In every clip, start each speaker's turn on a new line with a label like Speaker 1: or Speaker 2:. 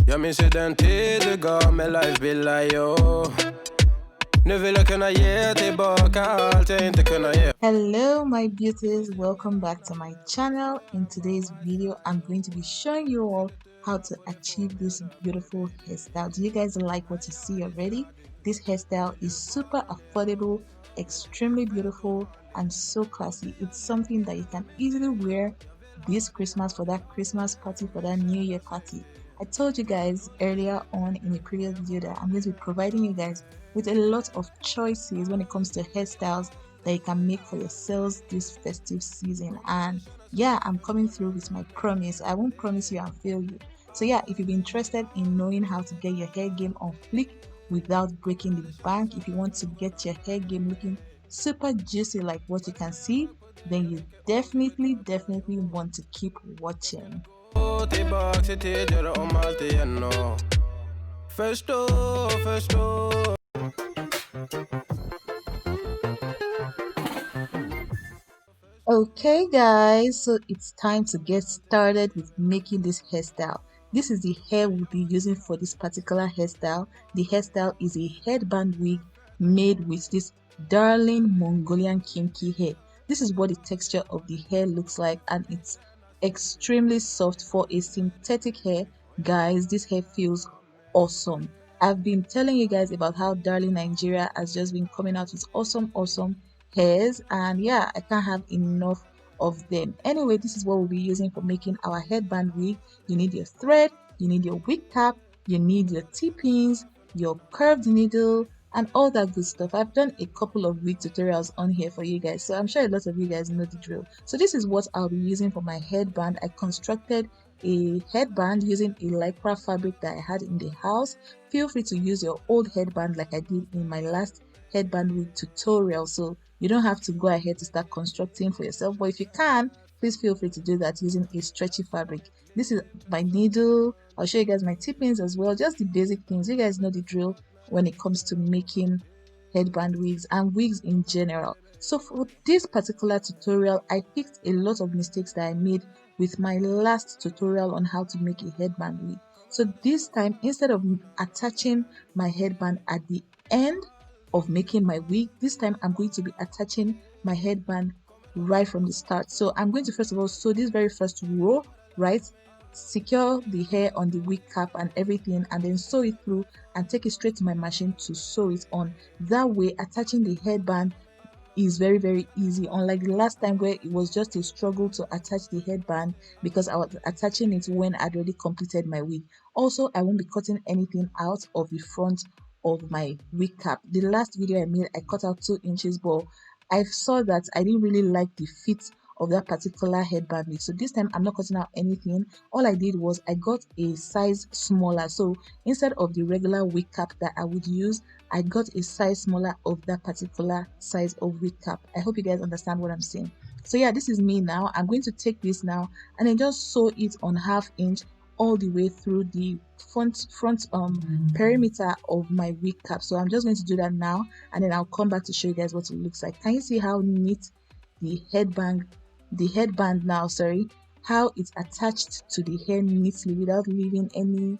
Speaker 1: Ja, minns ju den tid du gav mig life billar, yo. Nu vill jag kunna ge tillbaka allt jag inte kunnat ge.
Speaker 2: Hello my beauties, welcome back to my channel. In today's video I'm going to be showing you all how to achieve this beautiful hairstyle. Do you guys like what you see already? This hairstyle is super affordable, extremely beautiful, and so classy. It's something that you can easily wear this Christmas for that Christmas party, for that New Year party. I told you guys earlier on in a previous video that I'm going to be providing you guys with a lot of choices when it comes to hairstyles that you can make for yourselves this festive season. And yeah, I'm coming through with my promise. I won't promise you and fail you. So yeah, if you're interested in knowing how to get your hair game on fleek without breaking the bank, if you want to get your hair game looking super juicy like what you can see, then you definitely want to keep watching. Okay guys, so it's time to get started with making this hairstyle. This is the hair we'll be using for this particular hairstyle. The hairstyle is a headband wig made with this darling Mongolian kinky hair. This is what the texture of the hair looks like, and it's extremely soft for a synthetic hair. Guys, this hair feels awesome. I've been telling you guys about how darling Nigeria has just been coming out with awesome hairs, and yeah, I can't have enough of them. Anyway, this is what we'll be using for making our headband wig. You need your thread, you need your wig cap, you need your T-pins, your curved needle, and all that good stuff. I've done a couple of wig tutorials on here for you guys, so I'm sure a lot of you guys know the drill. So this is what I'll be using for my headband. I constructed a headband using a lycra fabric that I had in the house. Feel free to use your old headband like I did in my last headband wig tutorial, so you don't have to go ahead to start constructing for yourself, but if you can, please feel free to do that using a stretchy fabric. This is my needle. I'll show you guys my T-pins as well, just the basic things. You guys know the drill when it comes to making headband wigs and wigs in general. So for this particular tutorial, I picked a lot of mistakes that I made with my last tutorial on how to make a headband wig. So this time, instead of attaching my headband at the end of making my wig, this time I'm going to be attaching my headband right from the start. So I'm going to first of all sew this very first row, right, secure the hair on the wig cap and everything, and then sew it through and take it straight to my machine to sew it on. That way, attaching the headband is very easy, unlike the last time where it was just a struggle to attach the headband because I was attaching it when I'd already completed my wig. Also, I won't be cutting anything out of the front of my wig cap. The last video I made, I cut out 2 inches, but I saw that I didn't really like the fit of that particular headband wig. So this time I'm not cutting out anything. All I did was I got a size smaller. So instead of the regular wig cap that I would use, I got a size smaller of that particular size of wig cap. I hope you guys understand what I'm saying. So yeah, this is me now. I'm going to take this now and then just sew it on 1/2 inch all the way through the front perimeter of my wig cap. So I'm just going to do that now, and then I'll come back to show you guys what it looks like. Can you see how neat the headband now, how it's attached to the hair neatly without leaving any,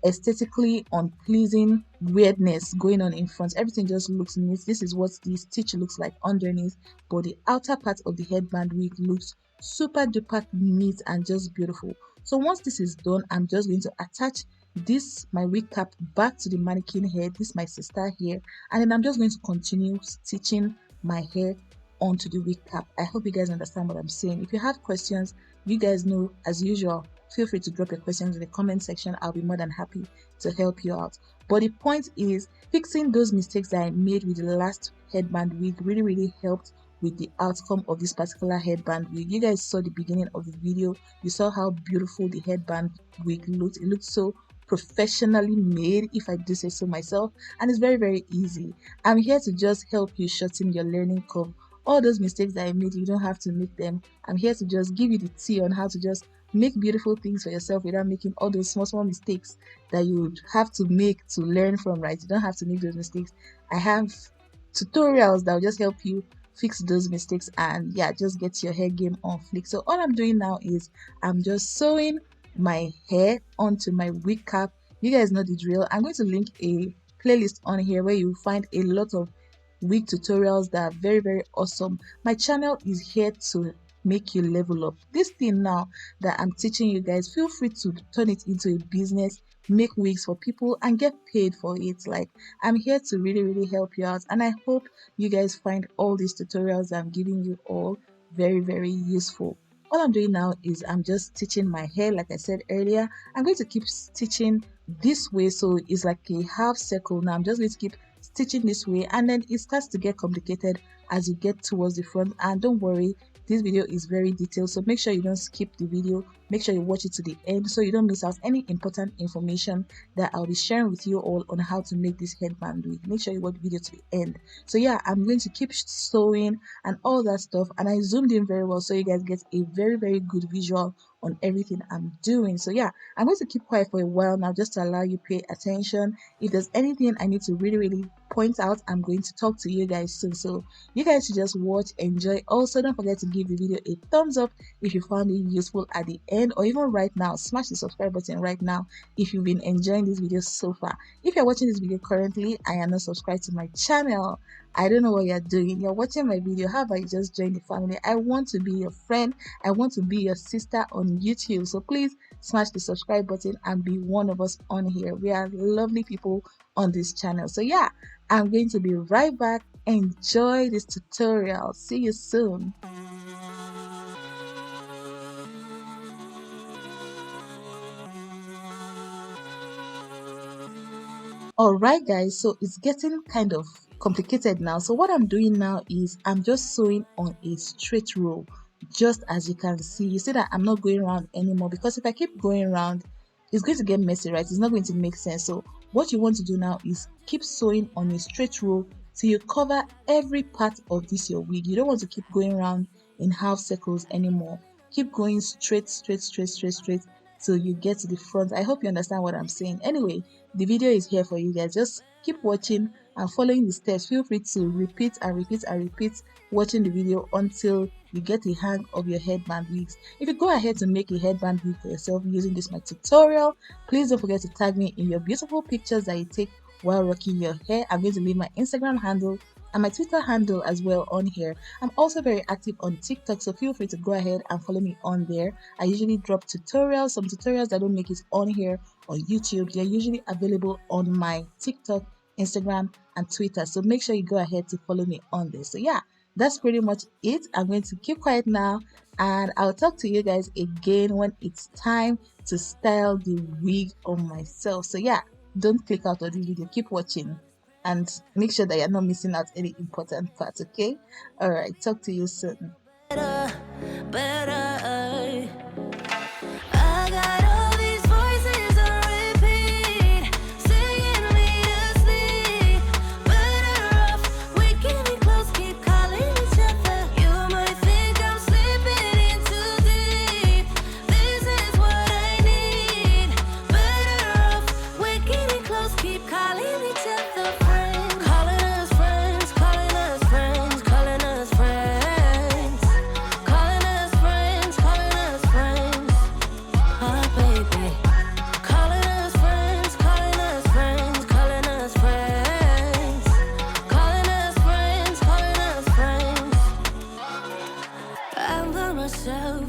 Speaker 2: aesthetically unpleasing weirdness going on in front? Everything just looks neat. This is what the stitch looks like underneath, but the outer part of the headband wig looks super duper neat and just beautiful. So once this is done, I'm just going to attach this my wig cap back to the mannequin hair. This is my sister here, and then I'm just going to continue stitching my hair onto the wig cap. I hope you guys understand what I'm saying. If you have questions, you guys know, as usual, feel free to drop your questions in the comment section. I'll be more than happy to help you out. But the point is, fixing those mistakes that I made with the last headband wig really helped with the outcome of this particular headband wig. You guys saw the beginning of the video. You saw how beautiful the headband wig looked. It looked so professionally made, if I do say so myself, and it's very easy. I'm here to just help you shorten your learning curve. All those mistakes that I made, you don't have to make them. I'm here to just give you the tea on how to just make beautiful things for yourself without making all those small mistakes that you would have to make to learn from, right? You don't have to make those mistakes. I have tutorials that will just help you fix those mistakes and yeah, just get your hair game on flick. So all I'm doing now is I'm just sewing my hair onto my wig cap. You guys know the drill. I'm going to link a playlist on here where you find a lot of wig tutorials that are very, very awesome. My channel is here to make you level up. This thing now that I'm teaching you guys, feel free to turn it into a business, make wigs for people and get paid for it. Like, I'm here to really, really help you out, and I hope you guys find all these tutorials I'm giving you all very, very useful. All I'm doing now is I'm just stitching my hair. Like I said earlier, I'm going to keep stitching this way, so it's like a half circle. Now I'm just going to keep stitching this way, and then it starts to get complicated as you get towards the front. And don't worry, this video is very detailed, so make sure you don't skip the video. Make sure you watch it to the end so you don't miss out any important information that I'll be sharing with you all on how to make this headband wig. Make sure you watch the video to the end. So yeah, I'm going to keep sewing and all that stuff, and I zoomed in very well so you guys get a very, very good visual on everything I'm doing. So yeah, I'm going to keep quiet for a while now just to allow you pay attention. If there's anything I need to really, really point out, I'm going to talk to you guys soon. So you guys should just watch, enjoy. Also, don't forget to give the video a thumbs up if you found it useful at the end, or even right now, smash the subscribe button right now if you've been enjoying this video so far. If you're watching this video currently and you're not subscribed to my channel, I don't know what you're doing. You're watching my video. How about you just join the family? I want to be your friend. I want to be your sister on YouTube. So please smash the subscribe button and be one of us on here. We are lovely people on this channel. So yeah, I'm going to be right back. Enjoy this tutorial. See you soon. Alright guys, so it's getting kind of complicated now. So what I'm doing now is I'm just sewing on a straight row. Just as you can see, you see that I'm not going around anymore, because if I keep going around, it's going to get messy, right? It's not going to make sense. So what you want to do now is keep sewing on a straight row till you cover every part of this your wig. You don't want to keep going around in half circles anymore. Keep going straight till you get to the front. I hope you understand what I'm saying. Anyway, the video is here for you guys. Just keep watching and following the steps. Feel free to repeat watching the video until you get the hang of your headband wigs. If you go ahead to make a headband wig for yourself using this my tutorial, please don't forget to tag me in your beautiful pictures that you take while rocking your hair. I'm going to leave my Instagram handle and my Twitter handle as well on here. I'm also very active on TikTok, so feel free to go ahead and follow me on there. I usually drop tutorials, some tutorials that don't make it on here on YouTube. They're usually available on my TikTok, Instagram, and Twitter, so make sure you go ahead to follow me on there. So yeah, that's pretty much it. I'm going to keep quiet now, and I'll talk to you guys again when it's time to style the wig on myself. So yeah, don't click out of the video, keep watching and make sure that you're not missing out any important parts. Okay, all right, talk to you soon. Better. I got all these voices on repeat, singing me to sleep. Better off waking me close, keep calling each other. You might think I'm slipping in too deep. This is what I need. Better off waking me close, keep calling each other.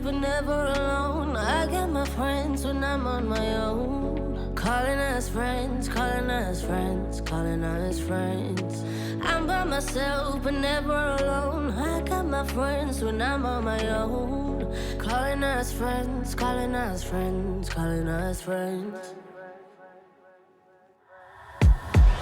Speaker 2: But never alone. I got my friends when I'm on my own. Calling us friends, calling us friends, calling us friends. I'm by myself but never alone. I got my friends when I'm on my own. Calling us friends, calling us friends, calling us friends.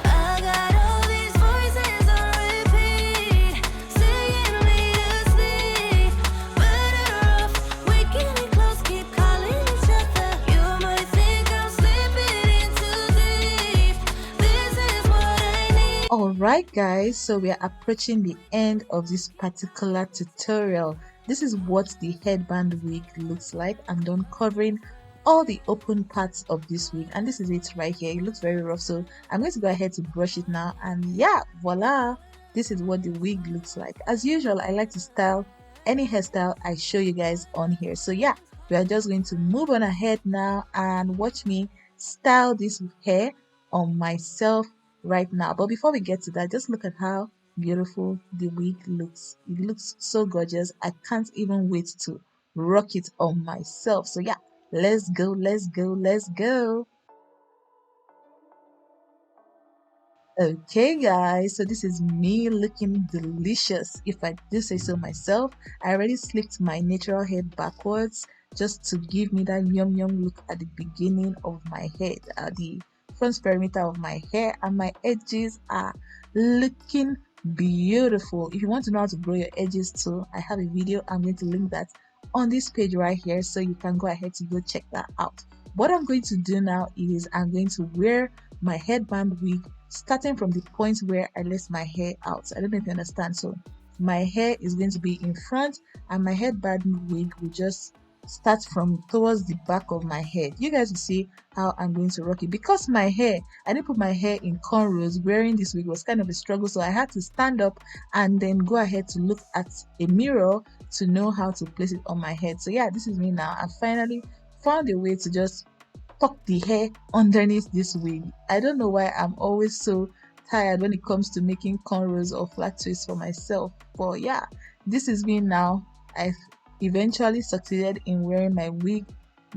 Speaker 2: I got all these voices on repeat, singing me to sleep. Better off waking me close, keep calling each other. You might think I'm slipping in too deep. This is what I need. Alright guys, so we are approaching the end of this particular tutorial. This is what the headband wig looks like. I'm done covering all the open parts of this wig, and this is it right here. It looks very rough, so I'm going to go ahead to brush it now, and yeah, voila, this is what the wig looks like. As usual, I like to style any hairstyle I show you guys on here. So yeah, we are just going to move on ahead now and watch me style this hair on myself right now. But before we get to that, just look at how beautiful the wig looks. It looks so gorgeous. I can't even wait to rock it on myself. So yeah, let's go, let's go, let's go. Okay, guys, so this is me looking delicious, if I do say so myself. I already slicked my natural hair backwards just to give me that yum yum look at the beginning of my head. The front perimeter of my hair and my edges are looking beautiful. If you want to know how to grow your edges too, I have a video. I'm going to link that on this page right here, so you can go ahead to go check that out. What I'm going to do now is I'm going to wear my headband wig starting from the point where I left my hair out. I don't know if you understand. So my hair is going to be in front and my headband wig will just start from towards the back of my head. You guys will see how I'm going to rock it. Because my hair, I didn't put my hair in cornrows, wearing this wig was kind of a struggle, so I had to stand up and then go ahead to look at a mirror to know how to place it on my head. So yeah, this is me now. I finally found a way to just tuck the hair underneath this wig. I don't know why I'm always so tired when it comes to making cornrows or flat twists for myself. But yeah, this is me now. I've eventually succeeded in wearing my wig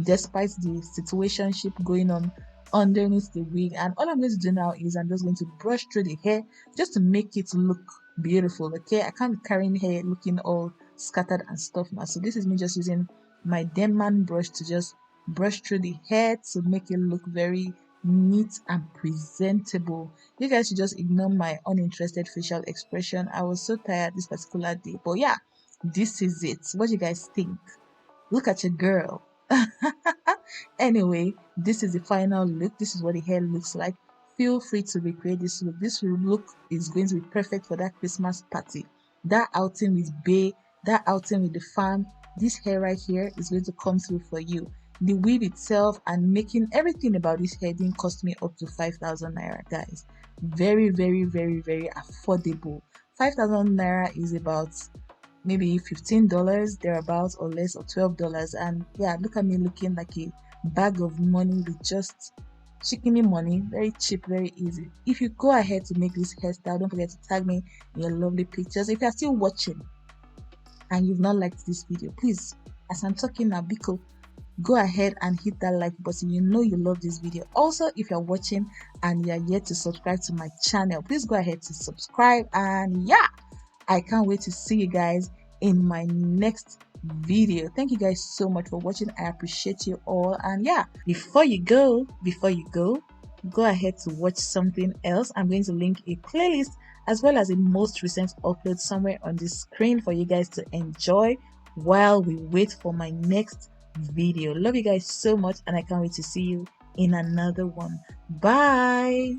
Speaker 2: despite the situationship going on underneath the wig. And all I'm going to do now is I'm just going to brush through the hair just to make it look beautiful. Okay, I can't be carrying hair looking all scattered and stuff now. So this is me just using my Denman brush to just brush through the hair to make it look very neat and presentable. You guys should just ignore my uninterested facial expression. I was so tired this particular day. But yeah, this is it. What do you guys think? Look at your girl. Anyway, this is the final look. This is what the hair looks like. Feel free to recreate this look. This look is going to be perfect for that Christmas party, that outing with bae, that outing with the fam. This hair right here is going to come through for you. The weave itself and making everything about this hair didn't cost me up to 5,000 naira, guys. Very, very, very, very affordable. 5,000 naira is about maybe $15 thereabouts, or less, or $12. And yeah, look at me looking like a bag of money with just chickeny money. Very cheap, very easy. If you go ahead to make this hairstyle, don't forget to tag me in your lovely pictures. If you're still watching and you've not liked this video, please, as I'm talking now, Biko, go ahead and hit that like button. You know you love this video. Also, if you're watching and you're yet to subscribe to my channel, please go ahead to subscribe. And yeah, I can't wait to see you guys in my next video. Thank you guys so much for watching. I appreciate you all. And yeah, before you go, go ahead to watch something else. I'm going to link a playlist as well as a most recent upload somewhere on the screen for you guys to enjoy while we wait for my next video. Love you guys so much, and I can't wait to see you in another one. Bye.